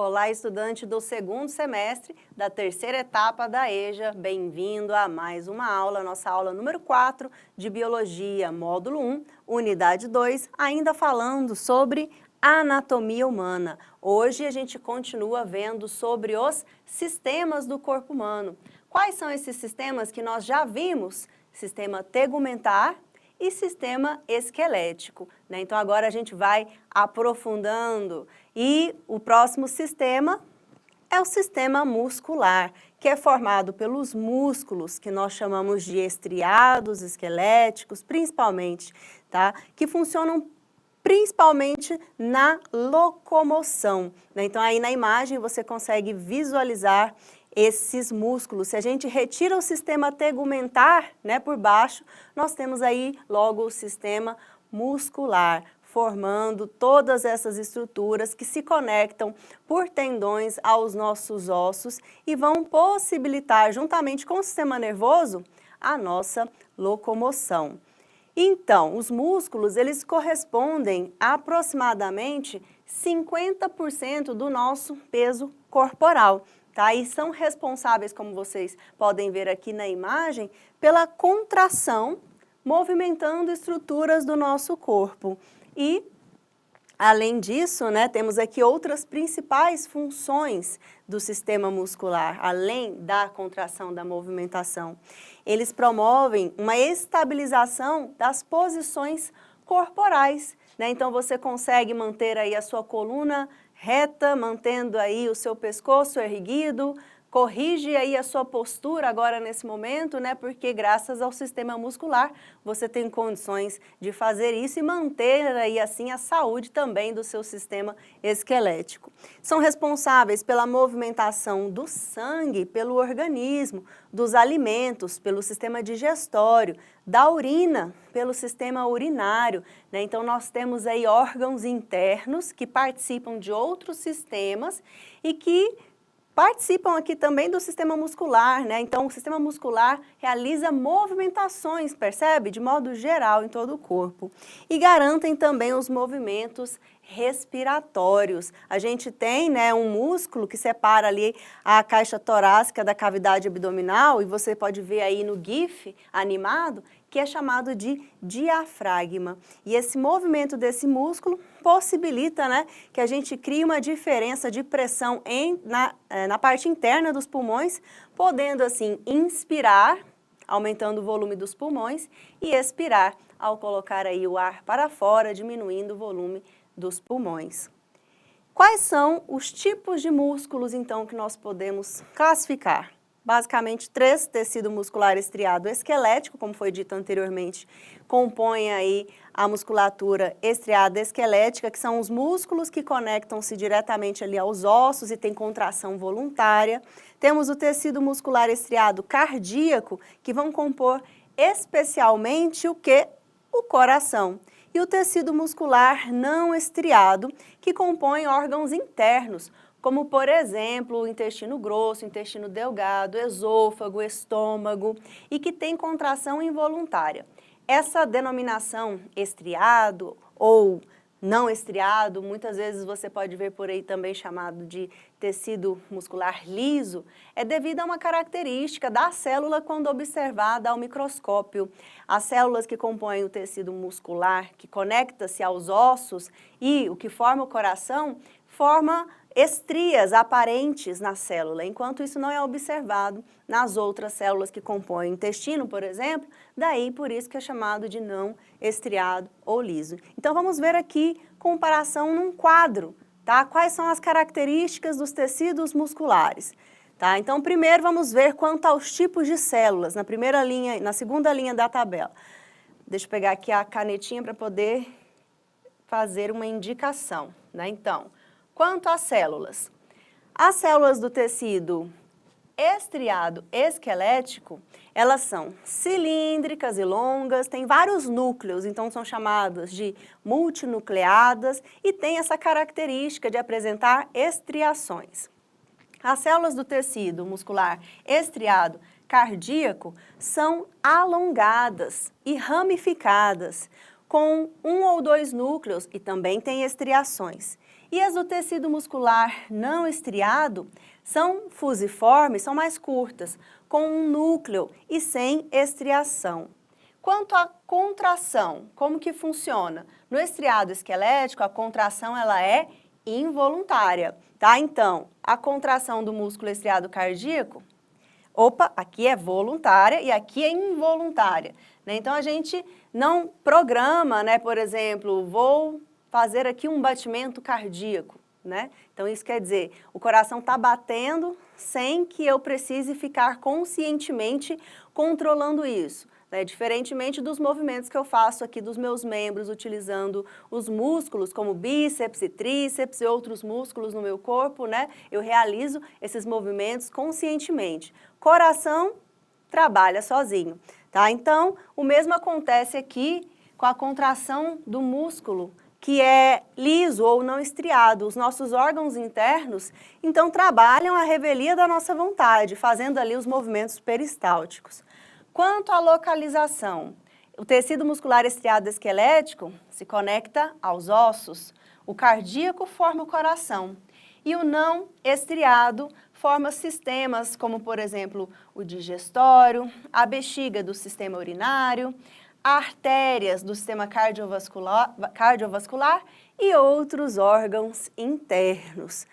Olá, estudante do segundo semestre da terceira etapa da EJA, bem-vindo a mais uma aula, nossa aula número 4 de Biologia, módulo 1, unidade 2, ainda falando sobre anatomia humana. Hoje a gente continua vendo sobre os sistemas do corpo humano. Quais são esses sistemas que nós já vimos? Sistema tegumentar e sistema esquelético, né? Então agora a gente vai aprofundando e o próximo sistema é o sistema muscular, que é formado pelos músculos que nós chamamos de estriados esqueléticos, principalmente, tá? Que funcionam principalmente na locomoção, né? Então aí na imagem você consegue visualizar esses músculos. Se a gente retira o sistema tegumentar, né, por baixo, nós temos aí logo o sistema muscular, formando todas essas estruturas que se conectam por tendões aos nossos ossos e vão possibilitar, juntamente com o sistema nervoso, a nossa locomoção. Então, os músculos, eles correspondem a aproximadamente 50% do nosso peso corporal, tá? E são responsáveis, como vocês podem ver aqui na imagem, pela contração, movimentando estruturas do nosso corpo. E, além disso, né, temos aqui outras principais funções do sistema muscular, além da contração, da movimentação. Eles promovem uma estabilização das posições corporais, né? Então você consegue manter aí a sua coluna reta, mantendo aí o seu pescoço erguido, corrige aí a sua postura agora nesse momento, né? Porque graças ao sistema muscular você tem condições de fazer isso e manter aí assim a saúde também do seu sistema esquelético. São responsáveis pela movimentação do sangue pelo organismo, dos alimentos pelo sistema digestório, da urina pelo sistema urinário, né? Então nós temos aí órgãos internos que participam de outros sistemas e que participam aqui também do sistema muscular, né? Então, o sistema muscular realiza movimentações, percebe? De modo geral, em todo o corpo. E garantem também os movimentos respiratórios. A gente tem, né, um músculo que separa ali a caixa torácica da cavidade abdominal, e você pode ver aí no GIF animado, que é chamado de diafragma. E esse movimento desse músculo possibilita, né, que a gente crie uma diferença de pressão na parte interna dos pulmões, podendo assim inspirar, aumentando o volume dos pulmões, e expirar ao colocar aí o ar para fora, diminuindo o volume dos pulmões. Quais são os tipos de músculos, então, que nós podemos classificar? Basicamente, 3, tecido muscular estriado esquelético, como foi dito anteriormente, compõe aí a musculatura estriada esquelética, que são os músculos que conectam-se diretamente ali aos ossos e tem contração voluntária. Temos o tecido muscular estriado cardíaco, que vão compor especialmente o quê? O coração. E o tecido muscular não estriado, que compõe órgãos internos, como, por exemplo, o intestino grosso, o intestino delgado, esôfago, estômago, e que tem contração involuntária. Essa denominação estriado ou não estriado, muitas vezes você pode ver por aí também chamado de tecido muscular liso, é devido a uma característica da célula quando observada ao microscópio. As células que compõem o tecido muscular, que conecta-se aos ossos e o que forma o coração, forma estrias aparentes na célula, enquanto isso não é observado nas outras células que compõem o intestino, por exemplo, daí por isso que é chamado de não estriado ou liso. Então vamos ver aqui comparação num quadro, tá? Quais são as características dos tecidos musculares, tá? Então primeiro vamos ver quanto aos tipos de células, na primeira linha, na segunda linha da tabela. Deixa eu pegar aqui a canetinha para poder fazer uma indicação, né? Então, quanto às células, as células do tecido estriado esquelético, elas são cilíndricas e longas, têm vários núcleos, então são chamadas de multinucleadas e têm essa característica de apresentar estriações. As células do tecido muscular estriado cardíaco são alongadas e ramificadas, com 1 ou 2 núcleos e também têm estriações. E as do tecido muscular não estriado são fusiformes, são mais curtas, com um núcleo e sem estriação. Quanto à contração, como que funciona? No estriado esquelético, a contração ela é involuntária, tá? Então, a contração do músculo estriado cardíaco, aqui é voluntária e aqui é involuntária, né? Então, a gente não programa, né? Por exemplo, vou fazer aqui um batimento cardíaco, né? Então, isso quer dizer, o coração está batendo sem que eu precise ficar conscientemente controlando isso, né? Diferentemente dos movimentos que eu faço aqui dos meus membros, utilizando os músculos como bíceps e tríceps e outros músculos no meu corpo, né? Eu realizo esses movimentos conscientemente. Coração trabalha sozinho, tá? Então, o mesmo acontece aqui com a contração do músculo, que é liso ou não estriado. Os nossos órgãos internos, então, trabalham a revelia da nossa vontade, fazendo ali os movimentos peristálticos. Quanto à localização, o tecido muscular estriado esquelético se conecta aos ossos, o cardíaco forma o coração e o não estriado forma sistemas como, por exemplo, o digestório, a bexiga do sistema urinário, artérias do sistema cardiovascular e outros órgãos internos.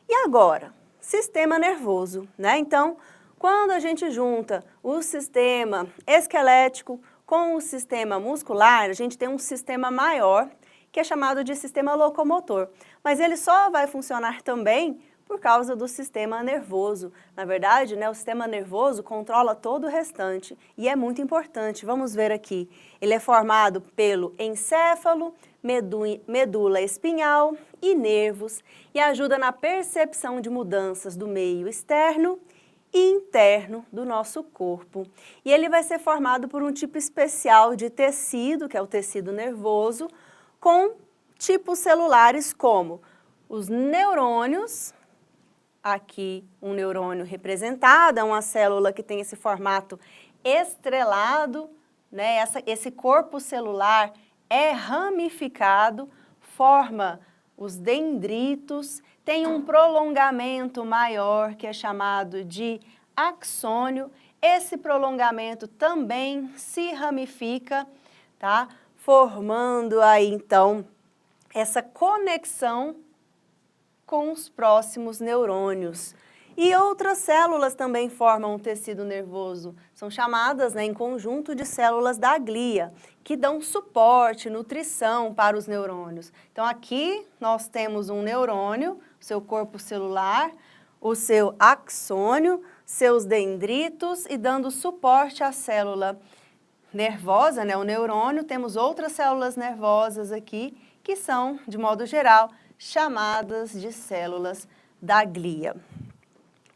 E agora, sistema nervoso, né? Então, quando a gente junta o sistema esquelético com o sistema muscular, a gente tem um sistema maior, que é chamado de sistema locomotor. Mas ele só vai funcionar também por causa do sistema nervoso. Na verdade, né, o sistema nervoso controla todo o restante e é muito importante. Vamos ver aqui. Ele é formado pelo encéfalo, medula espinhal e nervos e ajuda na percepção de mudanças do meio externo e interno do nosso corpo. E ele vai ser formado por um tipo especial de tecido, que é o tecido nervoso, com tipos celulares como os neurônios, aqui um neurônio representado, é uma célula que tem esse formato estrelado, né? Esse corpo celular é ramificado, forma os dendritos, tem um prolongamento maior que é chamado de axônio. Esse prolongamento também se ramifica, tá? Formando aí então essa conexão com os próximos neurônios. E outras células também formam o tecido nervoso. São chamadas, né, em conjunto de células da glia, que dão suporte, nutrição para os neurônios. Então, aqui nós temos um neurônio, seu corpo celular, o seu axônio, seus dendritos e dando suporte à célula nervosa, né, o neurônio. Temos outras células nervosas aqui, que são, de modo geral, chamadas de células da glia.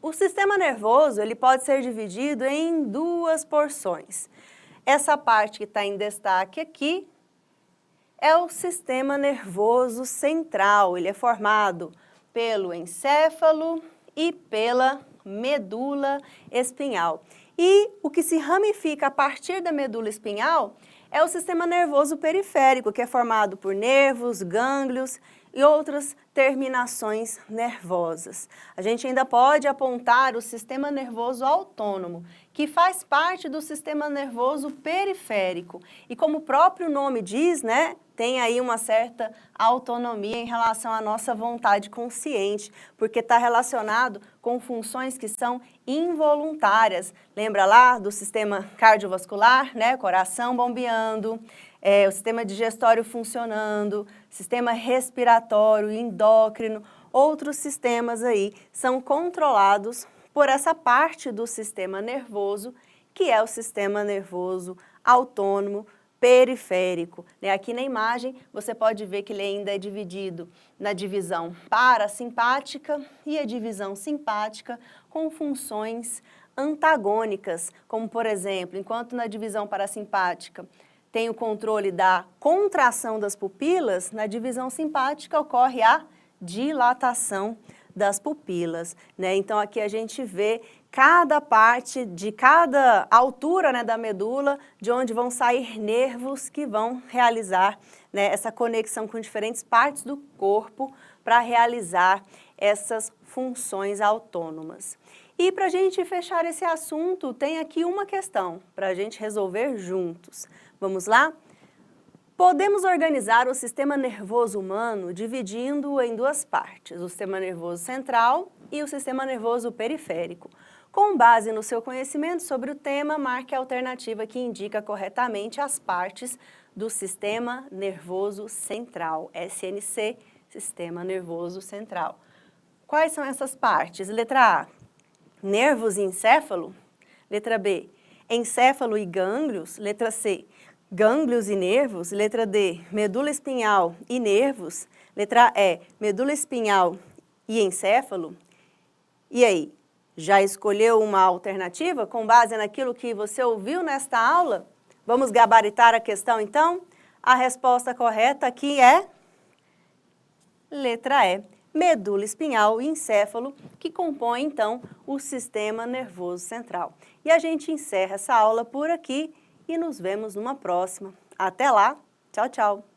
O sistema nervoso ele pode ser dividido em duas porções. Essa parte que está em destaque aqui é o sistema nervoso central. Ele é formado pelo encéfalo e pela medula espinhal. E o que se ramifica a partir da medula espinhal é o sistema nervoso periférico, que é formado por nervos, gânglios e outras terminações nervosas. A gente ainda pode apontar o sistema nervoso autônomo, que faz parte do sistema nervoso periférico. E como o próprio nome diz, né, tem aí uma certa autonomia em relação à nossa vontade consciente, porque está relacionado com funções que são involuntárias. Lembra lá do sistema cardiovascular, né, coração bombeando, o sistema digestório funcionando, sistema respiratório, endócrino, outros sistemas aí são controlados por essa parte do sistema nervoso, que é o sistema nervoso autônomo periférico. Aqui na imagem você pode ver que ele ainda é dividido na divisão parasimpática e a divisão simpática com funções antagônicas, como por exemplo, enquanto na divisão parasimpática tem o controle da contração das pupilas, na divisão simpática ocorre a dilatação das pupilas, né? Então aqui a gente vê cada parte, de cada altura, né, da medula, de onde vão sair nervos que vão realizar, né, essa conexão com diferentes partes do corpo para realizar essas funções autônomas. E para a gente fechar esse assunto, tem aqui uma questão para a gente resolver juntos. Vamos lá? Podemos organizar o sistema nervoso humano dividindo-o em duas partes, o sistema nervoso central e o sistema nervoso periférico. Com base no seu conhecimento sobre o tema, marque a alternativa que indica corretamente as partes do sistema nervoso central, SNC, sistema nervoso central. Quais são essas partes? Letra A, nervos e encéfalo. Letra B, encéfalo e gânglios. Letra C, gânglios e nervos. Letra D, medula espinhal e nervos. Letra E, medula espinhal e encéfalo. E aí, já escolheu uma alternativa com base naquilo que você ouviu nesta aula? Vamos gabaritar a questão então? A resposta correta aqui é letra E, medula espinhal e encéfalo, que compõem então o sistema nervoso central. E a gente encerra essa aula por aqui e nos vemos numa próxima. Até lá, tchau, tchau!